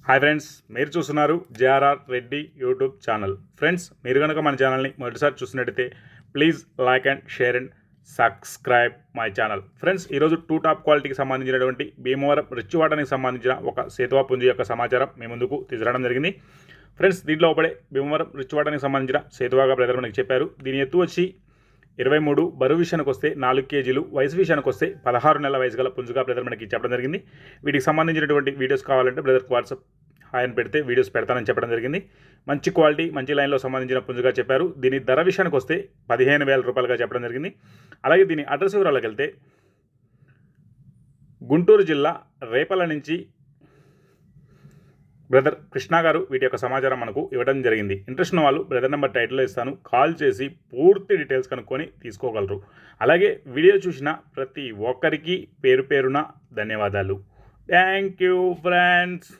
Hi friends, మీరు చూస్తున్నారు JRR Reddy YouTube channel. Friends, మీరు కనుక మన ఛానల్ని మొదటిసారి చూసినట్టయితే please like and share and subscribe my channel. Friends, ఈరోజు టూ టాప్ క్వాలిటీకి సంబంధించినటువంటి భీమవరం రిచ్వాటానికి సంబంధించిన ఒక సేతువా పుంజి యొక్క సమాచారం మీ ముందుకు తీసుకురావడం జరిగింది. ఫ్రెండ్స్, దీంట్లో ఒకడే భీమవరం రిచ్వాటానికి సంబంధించిన సేతువాగా బ్రదర్ మనకి చెప్పారు. దీని ఎత్తు వచ్చి 23, బరువు విషయానికి వస్తే 4 కేజీలు, వయసు విషయానికి వస్తే 16 నెలల వయసు గల పుంజుగా బ్రదర్ మనకి చెప్పడం జరిగింది. వీటికి సంబంధించినటువంటి వీడియోస్ కావాలంటే బ్రదర్కి వాట్సాప్ హాయ్ అని పెడితే వీడియోస్ పెడతానని చెప్పడం జరిగింది. మంచి క్వాలిటీ, మంచి లైన్లో సంబంధించిన పుంజుగా చెప్పారు. దీని ధర విషయానికి వస్తే 15,000 రూపాయలుగా చెప్పడం జరిగింది. అలాగే దీని అడ్రస్ వివరాలకు వెళ్తే గుంటూరు జిల్లా రేపల నుంచి బ్రదర్ కృష్ణ గారు వీటి యొక్క సమాచారం మనకు ఇవ్వడం జరిగింది. ఇంట్రెస్ట్ ఉన్న వాళ్ళు బ్రదర్ నెంబర్ టైటిల్లో ఇస్తాను, కాల్ చేసి పూర్తి డీటెయిల్స్ కనుక్కొని తీసుకోగలరు. అలాగే వీడియో చూసిన ప్రతి ఒక్కరికి పేరు పేరున ధన్యవాదాలు. Thank you friends.